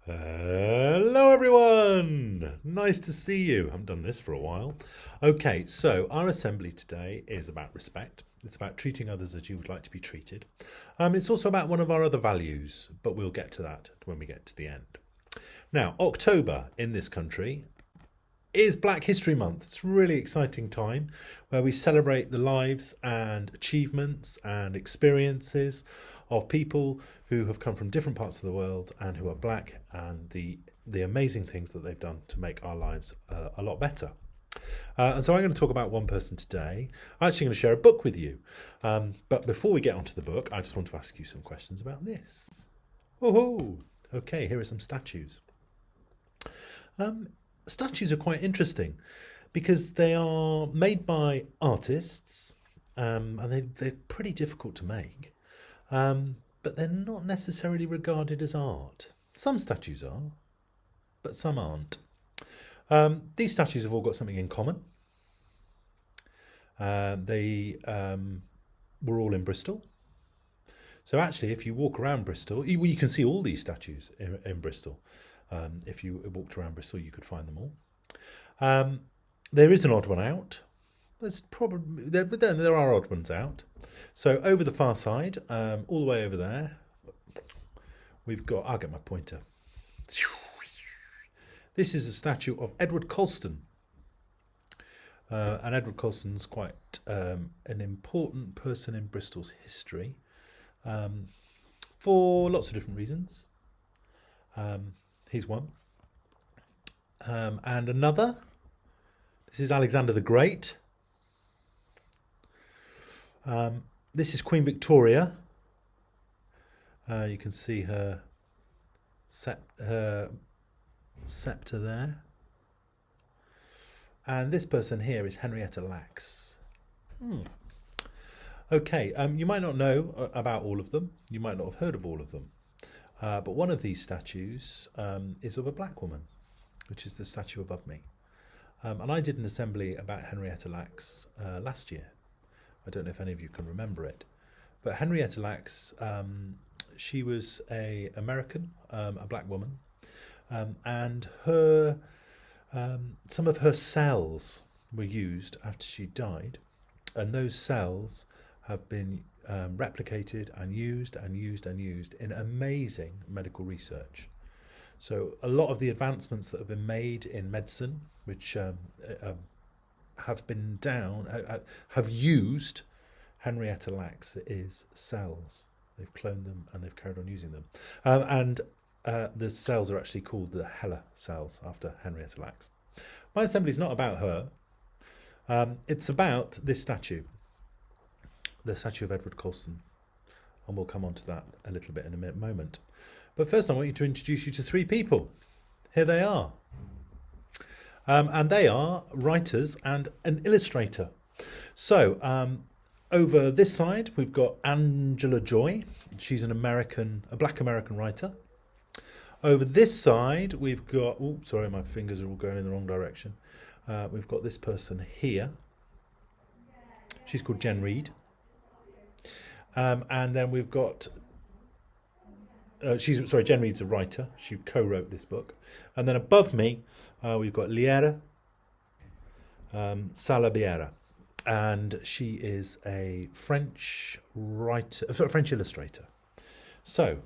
Hello, everyone! Nice to see you. I haven't done this for a while. Okay, so our assembly today is about respect. It's about treating others as you would like to be treated. It's also about one of our other values, but we'll get to that when we get to the end. Now, October in this country is Black History Month. It's a really exciting time where we celebrate the lives and achievements and experiences of people who have come from different parts of the world and who are black, and the amazing things that they've done to make our lives a lot better. And so I'm going to talk about one person today. I'm actually going to share a book with you. But before we get onto the book, I just want to ask you some questions about this. Oh, okay, here are some statues. Statues are quite interesting because they are made by artists, and they're pretty difficult to make, but they're not necessarily regarded as art. Some statues are, but some aren't. These statues have all got something in common. They were all in Bristol. So actually, if you walk around Bristol, you can see all these statues in Bristol. If you walked around Bristol, you could find them all. There is an odd one out. There's probably but then there are odd ones out. So over the far side, all the way over there, we've got. I'll get my pointer. This is a statue of Edward Colston, and Edward Colston's quite an important person in Bristol's history, for lots of different reasons. He's one. And another, this is Alexander the Great. This is Queen Victoria. You can see her sceptre there. And this person here is Henrietta Lacks. Okay, you might not know about all of them. You might not have heard of all of them. But one of these statues is of a black woman, which is the statue above me. And I did an assembly about Henrietta Lacks last year. I don't know if any of you can remember it. But Henrietta Lacks, she was an American, a black woman. And her some of her cells were used after she died. And those cells have been replicated and used and used and used in amazing medical research. So a lot of the advancements that have been made in medicine, which have been have used Henrietta Lacks' cells. They've cloned them and they've carried on using them. And the cells are actually called the Heller cells after Henrietta Lacks. My assembly is not about her. It's about this statue. The statue of Edward Colston, and we'll come on to that a little bit in a moment. But first I want you to introduce you to three people. Here they are. And they are writers and an illustrator. So over this side we've got Angela Joy. She's a black American writer. Over this side we've got, sorry, my fingers are all going in the wrong direction. We've got this person here. She's called Jen Reid. And then we've got, Jen Reid's a writer. She co-wrote this book. And then above me, we've got Liera Salabiera. And she is a French illustrator. So,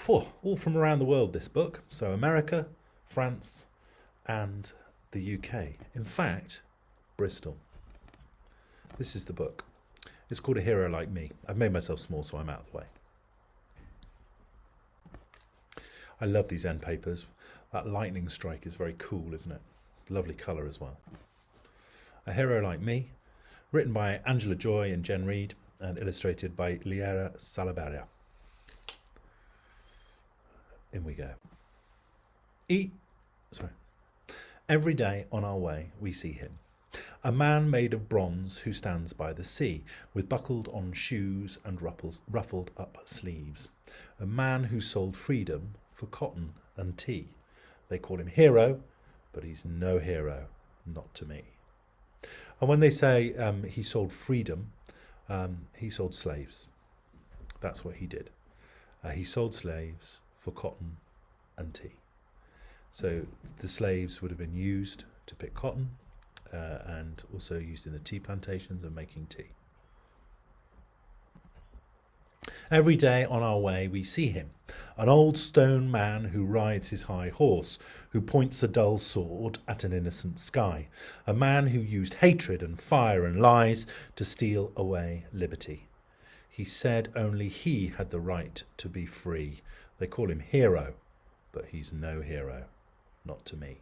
all from around the world, this book. So America, France, and the UK. In fact, Bristol. This is the book. It's called A Hero Like Me. I've made myself small, so I'm out of the way. I love these end papers. That lightning strike is very cool, isn't it? Lovely colour as well. A Hero Like Me, written by Angela Joy and Jen Reid, and illustrated by Liera Salaberria. In we go. Every day on our way, we see him. A man made of bronze who stands by the sea, with buckled on shoes and ruffled up sleeves. A man who sold freedom for cotton and tea. They call him hero, but he's no hero, not to me. And when they say he sold freedom, he sold slaves. That's what he did. He sold slaves for cotton and tea. So the slaves would have been used to pick cotton and also used in the tea plantations and making tea. Every day on our way we see him, an old stone man who rides his high horse, who points a dull sword at an innocent sky, a man who used hatred and fire and lies to steal away liberty. He said only he had the right to be free. They call him hero, but he's no hero, not to me.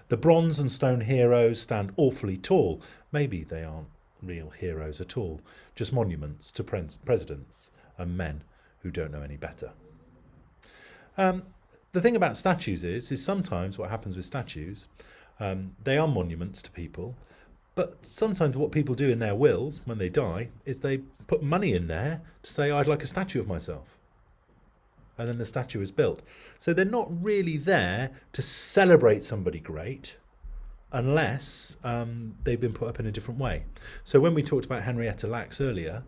The bronze and stone heroes stand awfully tall. Maybe they aren't real heroes at all, just monuments to presidents and men who don't know any better. The thing about statues is sometimes what happens with statues, they are monuments to people, but sometimes what people do in their wills when they die is they put money in there to say, I'd like a statue of myself. And then the statue is built. So they're not really there to celebrate somebody great unless they've been put up in a different way. So when we talked about Henrietta Lacks earlier,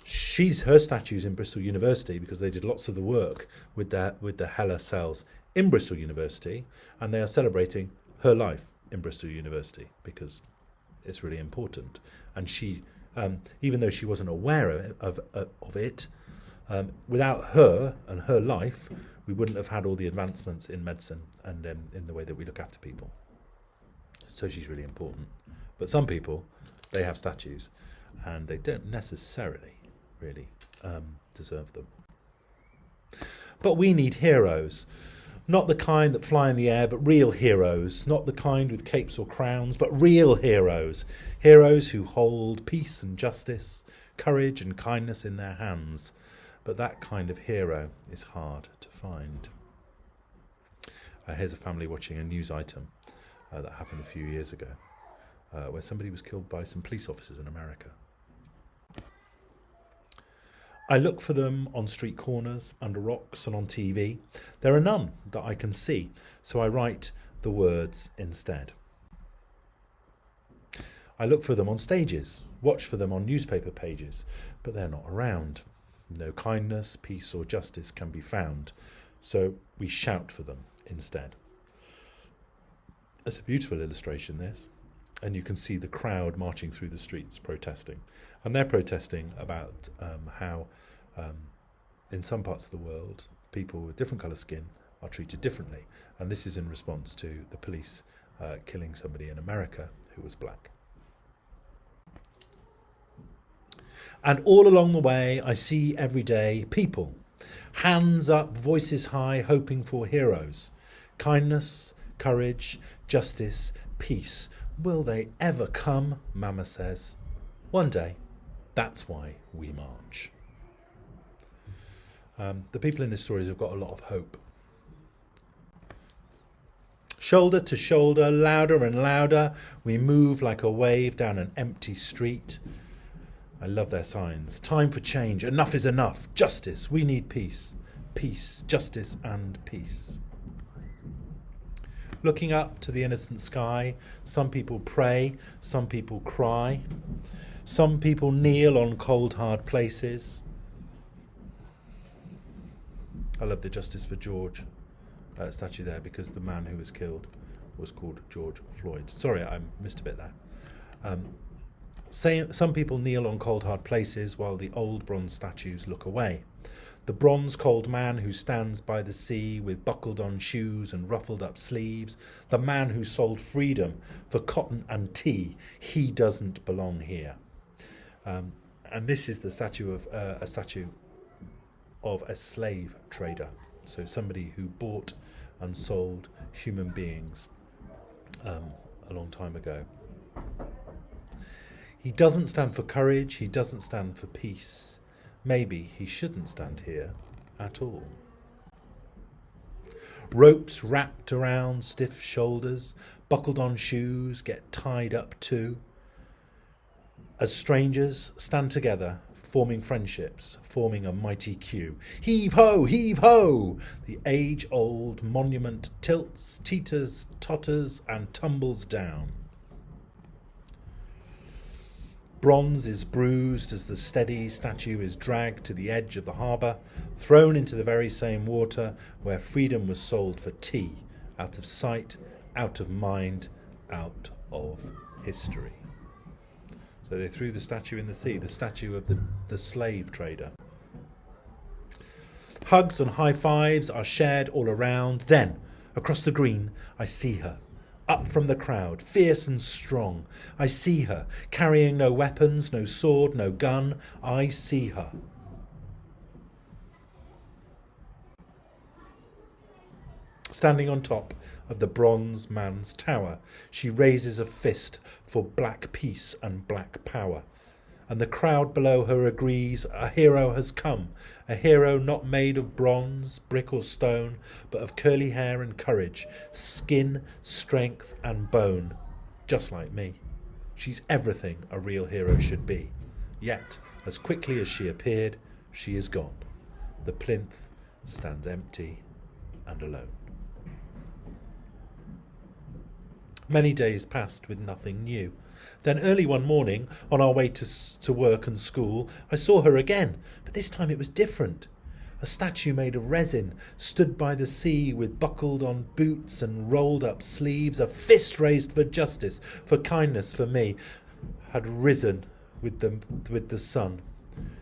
her statue's in Bristol University because they did lots of the work with the Hella cells in Bristol University, and they are celebrating her life in Bristol University because it's really important. And she, even though she wasn't aware of it, without her and her life, we wouldn't have had all the advancements in medicine and in the way that we look after people. So she's really important. But some people, they have statues and they don't necessarily really deserve them. But we need heroes. Not the kind that fly in the air, but real heroes. Not the kind with capes or crowns, but real heroes. Heroes who hold peace and justice, courage and kindness in their hands. But that kind of hero is hard to find. Here's a family watching a news item that happened a few years ago, where somebody was killed by some police officers in America. I look for them on street corners, under rocks and on TV. There are none that I can see, so I write the words instead. I look for them on stages, watch for them on newspaper pages, but they're not around. No kindness, peace or justice can be found, so we shout for them instead. It's a beautiful illustration, this, and you can see the crowd marching through the streets protesting. And they're protesting about how in some parts of the world people with different colour skin are treated differently, and this is in response to the police killing somebody in America who was black. And all along the way I see every day people, hands up, voices high, hoping for heroes. Kindness, courage, justice, peace. Will they ever come? Mama says. One day. That's why we march. The people in this story have got a lot of hope. Shoulder to shoulder, louder and louder, we move like a wave down an empty street. I love their signs. Time for change. Enough is enough. Justice. We need peace. Peace, justice and peace. Looking up to the innocent sky, some people pray, some people cry. Some people kneel on cold, hard places. I love the Justice for George statue there because the man who was killed was called George Floyd. Sorry, I missed a bit there. Some people kneel on cold, hard places while the old bronze statues look away. The bronze cold man who stands by the sea with buckled on shoes and ruffled up sleeves. The man who sold freedom for cotton and tea. He doesn't belong here. And this is the statue of a slave trader. So somebody who bought and sold human beings a long time ago. He doesn't stand for courage. He doesn't stand for peace. Maybe he shouldn't stand here at all. Ropes wrapped around stiff shoulders, buckled on shoes get tied up too. As strangers stand together, forming friendships, forming a mighty queue. Heave ho, heave ho! The age-old monument tilts, teeters, totters and tumbles down. Bronze is bruised as the steady statue is dragged to the edge of the harbour, thrown into the very same water where freedom was sold for tea, out of sight, out of mind, out of history. So they threw the statue in the sea, the statue of the slave trader. Hugs and high fives are shared all around. Then, across the green, I see her. Up from the crowd, fierce and strong. I see her, carrying no weapons, no sword, no gun. I see her. Standing on top of the bronze man's tower, she raises a fist for black peace and black power. And the crowd below her agrees a hero has come, a hero not made of bronze, brick or stone, but of curly hair and courage, skin, strength and bone, just like me. She's everything a real hero should be. Yet, as quickly as she appeared, she is gone. The plinth stands empty and alone. Many days passed with nothing new. Then early one morning, on our way to work and school, I saw her again, but this time it was different. A statue made of resin stood by the sea with buckled on boots and rolled up sleeves, a fist raised for justice, for kindness, for me, had risen with the sun.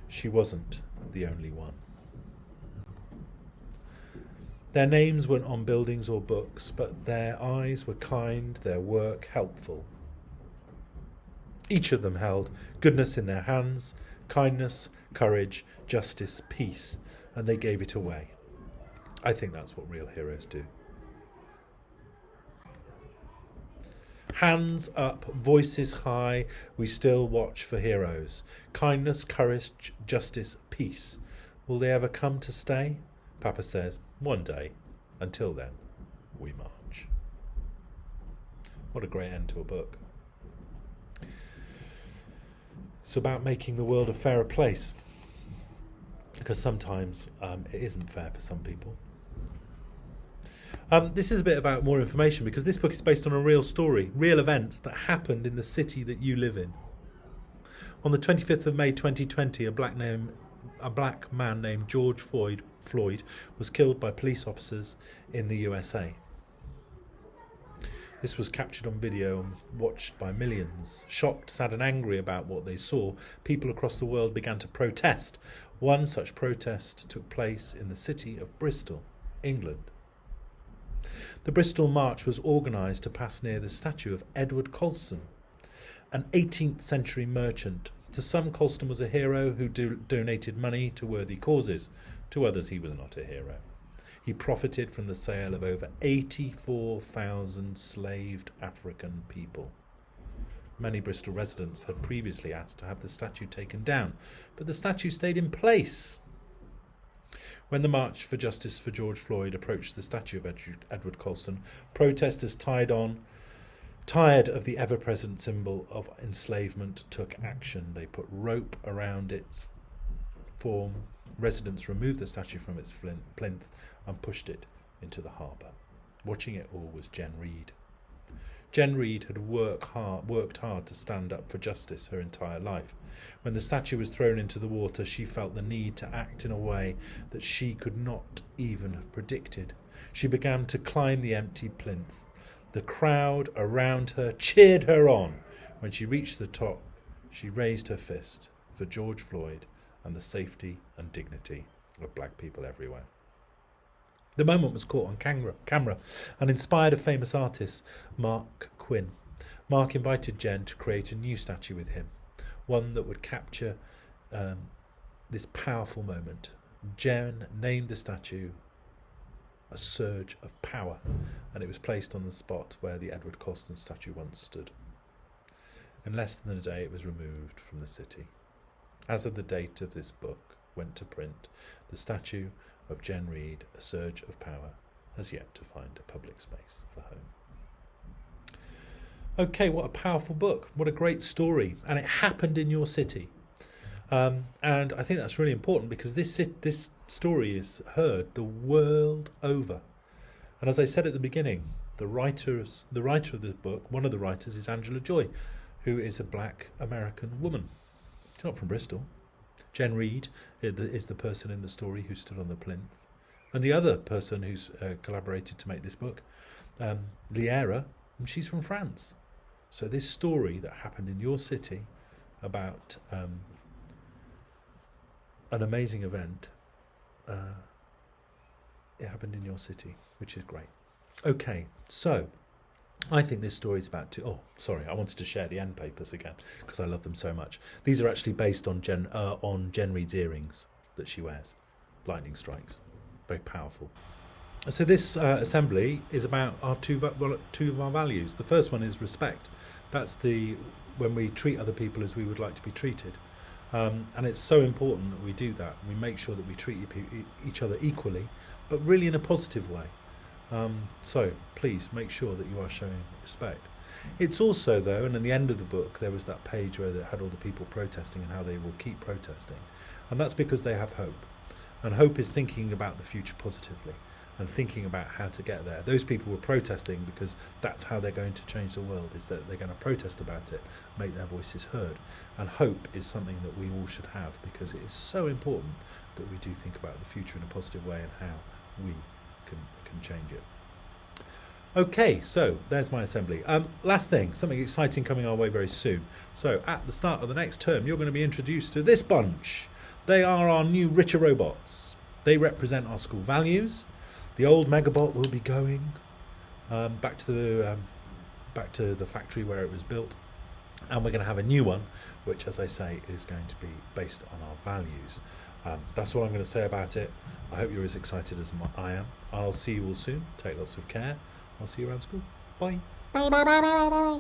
She wasn't the only one. Their names weren't on buildings or books, but their eyes were kind, their work helpful. Each of them held goodness in their hands, kindness, courage, justice, peace, and they gave it away. I think that's what real heroes do. Hands up, voices high, we still watch for heroes. Kindness, courage, justice, peace. Will they ever come to stay? Papa says, one day. Until then, we march. What a great end to a book. It's about making the world a fairer place. Because sometimes it isn't fair for some people. This is a bit about more information because this book is based on a real story, real events that happened in the city that you live in. On the 25th of May 2020, a black man named George Floyd was killed by police officers in the USA. This was captured on video and watched by millions. Shocked, sad and angry about what they saw, people across the world began to protest. One such protest took place in the city of Bristol, England. The Bristol March was organised to pass near the statue of Edward Colston, an 18th century merchant. To some, Colston was a hero who donated money to worthy causes. To others, he was not a hero. He profited from the sale of over 84,000 slaved African people. Many Bristol residents had previously asked to have the statue taken down, but the statue stayed in place. When the March for Justice for George Floyd approached the statue of Edward Colston, protesters tired of the ever-present symbol of enslavement took action. They put rope around its form. Residents removed the statue from its plinth and pushed it into the harbour. Watching it all was Jen Reid. Jen Reid had worked hard to stand up for justice her entire life. When the statue was thrown into the water, she felt the need to act in a way that she could not even have predicted. She began to climb the empty plinth. The crowd around her cheered her on. When she reached the top, she raised her fist for George Floyd and the safety and dignity of black people everywhere. The moment was caught on camera and inspired a famous artist, Mark Quinn. Mark invited Jen to create a new statue with him, one that would capture this powerful moment. Jen named the statue A Surge of Power, and it was placed on the spot where the Edward Colston statue once stood. In less than a day, it was removed from the city. As of the date of this book went to print, the statue of Jen Reid, A Surge of Power, has yet to find a public space for home. Okay, what a powerful book. What a great story. And it happened in your city. And I think that's really important because this story is heard the world over. And as I said at the beginning, the writer of this book, one of the writers, is Angela Joy, who is a black American woman. She's not from Bristol. Jen Reed is the person in the story who stood on the plinth. And the other person who's collaborated to make this book, Liera, she's from France. So this story that happened in your city about an amazing event, it happened in your city, which is great. Okay, so I think this story is about I wanted to share the end papers again because I love them so much. These are actually based on Jen Reed's earrings that she wears, lightning strikes, very powerful. So this assembly is about our two of our values. The first one is respect. That's when we treat other people as we would like to be treated, and it's so important that we do that. We make sure that we treat each other equally, but really in a positive way. So please make sure that you are showing respect. It's also, though, and at the end of the book there was that page where it had all the people protesting and how they will keep protesting, and that's because they have hope, and hope is thinking about the future positively and thinking about how to get there. Those people were protesting because that's how they're going to change the world, is that they're going to protest about it, make their voices heard. And hope is something that we all should have, because it is so important that we do think about the future in a positive way and how we can change it. Okay, so there's my assembly. Last thing, something exciting coming our way very soon. So at the start of the next term, you're going to be introduced to this bunch. They are our new Richer robots. They represent our school values. The old Megabot will be going back to the factory where it was built, and we're going to have a new one, which, as I say, is going to be based on our values. That's all I'm going to say about it. I hope you're as excited as I am. I'll see you all soon. Take lots of care. I'll see you around school. Bye. Bye.